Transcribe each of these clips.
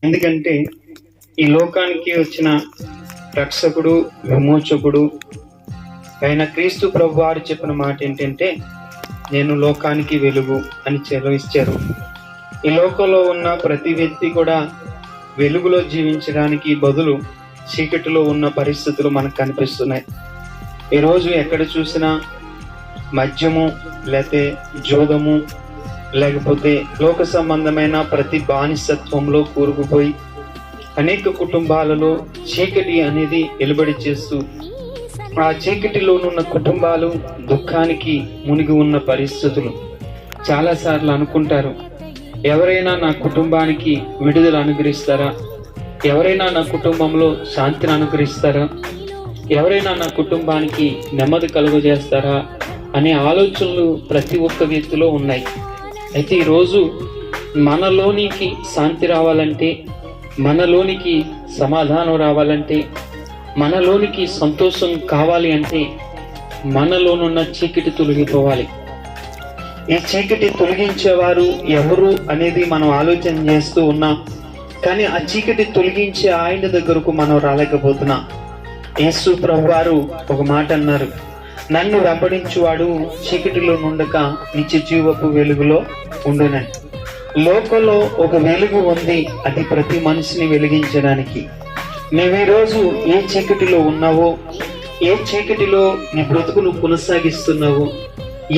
ఎందుకంటే ఈ లోకానికి వచ్చిన రక్షకుడు, విమోచకుడు అయిన క్రీస్తు ప్రభు వారు చెప్పిన మాట ఏంటంటే, నేను లోకానికి వెలుగు అని సెలవిచ్చారు. ఈ లోకంలో ఉన్న ప్రతి వ్యక్తి కూడా వెలుగులో జీవించడానికి బదులు చీకటిలో ఉన్న పరిస్థితులు మనకు కనిపిస్తున్నాయి. ఈరోజు ఎక్కడ చూసినా మద్యము, లేకపోతే జోదము, లేకపోతే లోక సంబంధమైన ప్రతి బానిసత్వంలో కూరుకుపోయి అనేక కుటుంబాలలో చీకటి అనేది వెలుబడి చేస్తూ ఆ చీకటిలోనున్న కుటుంబాలు దుఃఖానికి మునిగి ఉన్న పరిస్థితులు. చాలాసార్లు అనుకుంటారు, ఎవరైనా నా కుటుంబానికి విడుదల అనుగ్రహిస్తారా, ఎవరైనా నా కుటుంబంలో శాంతిని అనుగ్రహిస్తారా, ఎవరైనా నా కుటుంబానికి నెమ్మది కలుగజేస్తారా అనే ఆలోచనలు ప్రతి ఒక్క వ్యక్తిలో ఉన్నాయి. అయితే ఈరోజు మనలోనికి శాంతి రావాలంటే, మనలోనికి సమాధానం రావాలంటే, మనలోనికి సంతోషం కావాలి అంటే మనలోనున్న చీకటి తొలగిపోవాలి. ఈ చీకటి తొలగించేవారు ఎవరు అనేది మనం ఆలోచన చేస్తూ ఉన్నాం. కానీ ఆ చీకటి తొలగించే ఆయన దగ్గరకు మనం రాలేకపోతున్నాం. యేసు ప్రభువారు ఒక మాట అన్నారు, నన్ను వెంబడించువాడు చీకటిలో నుండక నిత్య జీవపు వెలుగులో ఉండునని. లోకంలో ఒక వెలుగు ఉంది, అది ప్రతి మనిషిని వెలిగించడానికి. నీవు ఈరోజు ఏ చీకటిలో ఉన్నావో, ఏ చీకటిలో నీ బ్రతుకును కొనసాగిస్తున్నావో,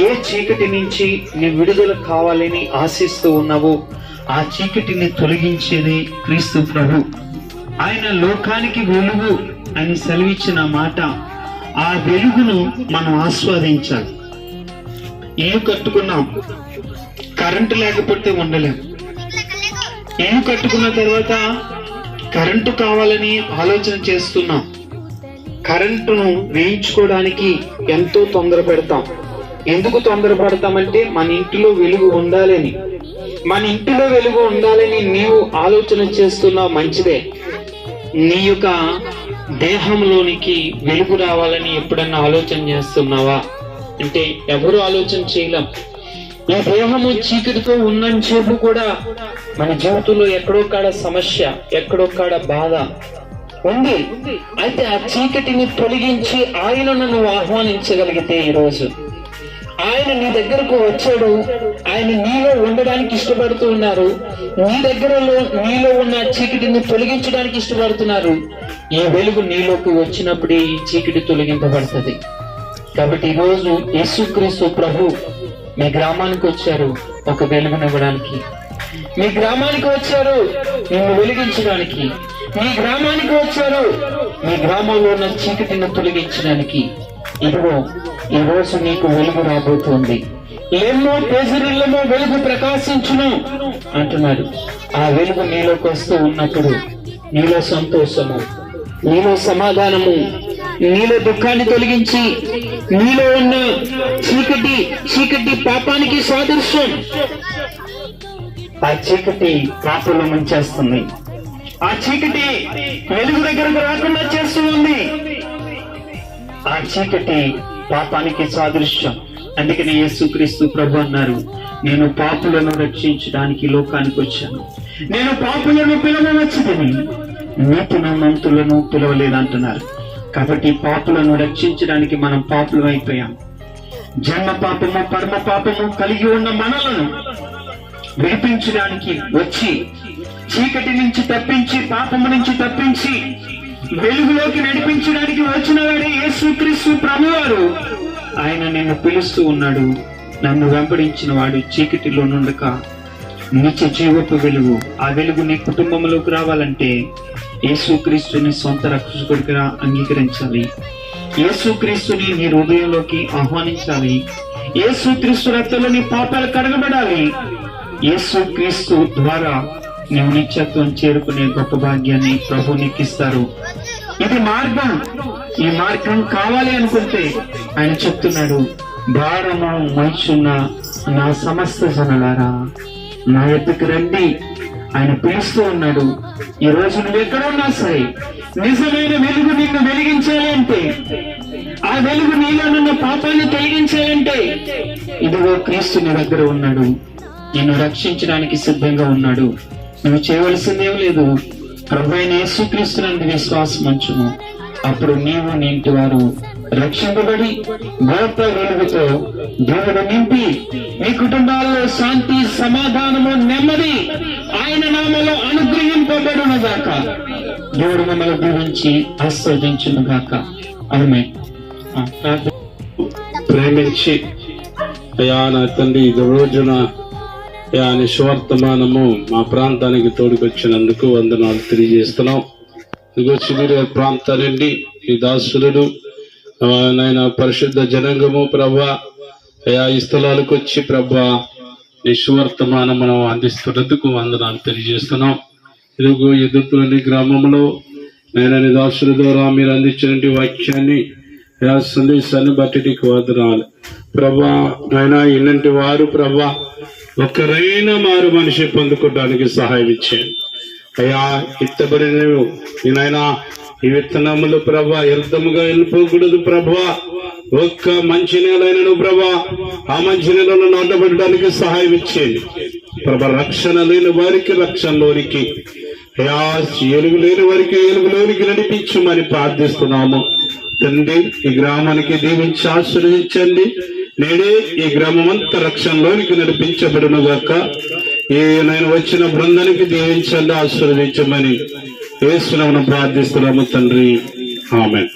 ఏ చీకటి నుంచి నీ విడుదల కావాలని ఆశిస్తూ ఉన్నావో, ఆ చీకటిని తొలగించేది క్రీస్తు ప్రభు. ఆయన లోకానికి వెలుగు అని సెలవిచ్చిన మాట, ఆ వెలుగును మనం ఆస్వాదించాలి. ఏం కట్టుకున్నాం, కరెంటు లేకపోతే ఉండలేం. ఏం కట్టుకున్న తర్వాత కరెంటు కావాలని ఆలోచన చేస్తున్నాం. కరెంటును వేయించుకోవడానికి ఎంతో తొందర పెడతాం. ఎందుకు తొందర పడతామంటే మన ఇంటిలో వెలుగు ఉండాలని. మన ఇంటిలో వెలుగు ఉండాలని నీవు ఆలోచన చేస్తున్నావు, మంచిదే. నీ యొక్క దేహంలోనికి వెలుగు రావాలని ఎప్పుడన్నా ఆలోచన చేస్తున్నావా అంటే ఎవరు ఆలోచన చేయలేం. ఈ దేహము చీకటితో ఉన్నంతసేపు కూడా మన జీవితంలో ఎక్కడొక్కడ సమస్య, ఎక్కడొక్కడ బాధ ఉంది. అయితే ఆ చీకటిని తొలగించి ఆయనను నువ్వు ఆహ్వానించగలిగితే, ఈరోజు ఆయన నీ దగ్గరకు వచ్చాడు. ఆయన నీలో ఉండడానికి ఇష్టపడుతూ ఉన్నారు. నీ దగ్గరలో నీలో ఉన్న చీకటిని తొలగించడానికి ఇష్టపడుతున్నారు. ఈ వెలుగు నీలోకి వచ్చినప్పుడే ఈ చీకటి తొలగింపబడుతుంది. కాబట్టి ఈరోజు యేసుక్రీస్తు ప్రభు మీ గ్రామానికి వచ్చారు ఒక వెలుగునివ్వడానికి. మీ గ్రామానికి వచ్చారు నిన్ను వెలిగించడానికి. మీ గ్రామానికి వచ్చారు మీ గ్రామంలో ఉన్న చీకటిని తొలగించడానికి. ఇదిగో ఈ రోజు నీకు వెలుగు రాబోతుంది. ఎన్నో పేజరీలలో వెలుగు ప్రకాశించును అంటున్నాడు. ఆ వెలుగు నీలోకి వస్తూ ఉన్నప్పుడు నీలో సంతోషము, నీలో సమాధానము, నీలో దుఃఖాన్ని తొలగించి నీలో ఉన్న చీకటి పాపానికి సాదృశ్యం. ఆ చీకటి పాపంలో ముంచేస్తుంది. ఆ చీకటి వెలుగు దగ్గరకు రాకుండా చేస్తూ ఉంది. ఆ చీకటి పాపానికి సాదృశ్యం. అందుకని యేసుక్రీస్తు ప్రభు అన్నారు, నేను పాపులను రక్షించడానికి లోకానికి వచ్చాను. నేను పాపులను పిలవవచ్చుదని, నీతిమంతులను పిలవలేదంటున్నారు. కాబట్టి పాపులను రక్షించడానికి మనం పాపులం అయిపోయాం. జన్మ పాపము, పరమ పాపము కలిగి ఉన్న మనలను విడిపించడానికి వచ్చి, చీకటి నుంచి తప్పించి, పాపము నుంచి తప్పించి వెలుగులోకి నడిపించడానికి వచ్చిన వాడే యేసుక్రీస్తు ప్రభువారు. ఆయన నిన్ను పిలుస్తూ ఉన్నాడు. నన్ను వెంబడించిన వాడు చీకటిలో నుండక నిత్య జీవపు వెలుగు. ఆ వెలుగు నీ కుటుంబంలోకి రావాలంటే యేసుక్రీస్తుని సొంత రక్షకుడిగా అంగీకరించాలి. యేసుక్రీస్తుని నీ హృదయంలోకి ఆహ్వానించాలి. యేసుక్రీస్తు రక్తంలో నీ పాపాలు కడగబడాలి. యేసుక్రీస్తు ద్వారా నీవు నిత్యత్వం చేరుకునే గొప్ప భాగ్యాన్ని ప్రభు నీకు ఇస్తారు. ఇది మార్గం. ఈ మార్గం కావాలి అనుకుంటే ఆయన చెప్తున్నాడు, భారము మోయుచున్న నా సమస్త జనులారా నా యొద్దకు రండి. ఆయన పిలుస్తూ ఉన్నాడు. ఈ రోజు నువ్వు ఎక్కడ ఉన్నా సరే, నిజమైన వెలుగు నిన్ను వెలిగించాలి అంటే, ఆ వెలుగు నీలోనున్న పాపాన్ని తొలగించాలంటే, ఇదిగో క్రీస్తు నీ దగ్గర ఉన్నాడు. నిన్ను రక్షించడానికి సిద్ధంగా ఉన్నాడు. నువ్వు చేయవలసిందేం లేదు. ప్రభు అయిన యేసుక్రీస్తునందు విశ్వాసం ఉంచుము. అప్పుడు నీవు నీ ఇంటి వారు రక్షింపబడి గొప్ప వెలుగుతో దేవుడు నింపి మీ కుటుంబాల్లో శాంతి, సమాధానము, నెమ్మది ఆయన నామములో అనుగ్రహింపబడును గాక. దేవుడు మమ్మల్ని దీవించి ఆశీర్వదించును గాక. ఆమేన్. ప్రేమించి అయ్యా నా తండ్రి ఈ రోజున అయ్యా నీ సువర్తమానము మా ప్రాంతానికి తోడుకొచ్చినందుకు వందనాలు తెలియజేస్తున్నాం. ఇదిగో శిబిర ప్రాంతాలండి ఈ దాసులు నాయన పరిశుద్ధ జనాంగము ప్రభా అయ్యా ఈ స్థలాలకు వచ్చి ప్రభా నీ సువర్తమానం మనం అందిస్తున్నందుకు వందనాలు తెలియజేస్తున్నాం. ఇదిగో ఎదుర్కొనే గ్రామంలో నేను నీ దాసుల ద్వారా మీరు అందించిన వాక్యాన్ని సందేశాన్ని బట్టి నీకు వందనాలు ప్రభా. నాయన ఇలాంటి వారు ప్రభా ఒక్కరైనా మారు మనిషి పొందుకోవడానికి సహాయం ఇచ్చాను అయ్యా. ఇత్తబడిన నాయన ఈ విత్తనములు ప్రభా వ్యర్థముగా వెళ్ళిపోకూడదు ప్రభా. ఒక్క మంచి నేలైనను ప్రభా ఆ మంచి నేలలో నాటబడడానికి సహాయం ఇచ్చేయండి ప్రభా. రక్షణ లేని వారికి రక్షణలోనికి అయ్యా, ఎలుగు లేని వారికి ఎలుగులోనికి నడిపించమని ప్రార్థిస్తున్నాము తండ్రి. ఈ గ్రామానికి దీవించి ఆశీర్వదించండి. నేడే ఈ గ్రామం అంతా రక్షణలోనికి నడిపించబడును గాక. నేను వచ్చిన బృందానికి దీవించండి, ఆశీర్వదించమని యేసు నామమున ప్రార్థిస్తున్నాము తండ్రి. ఆమేన్.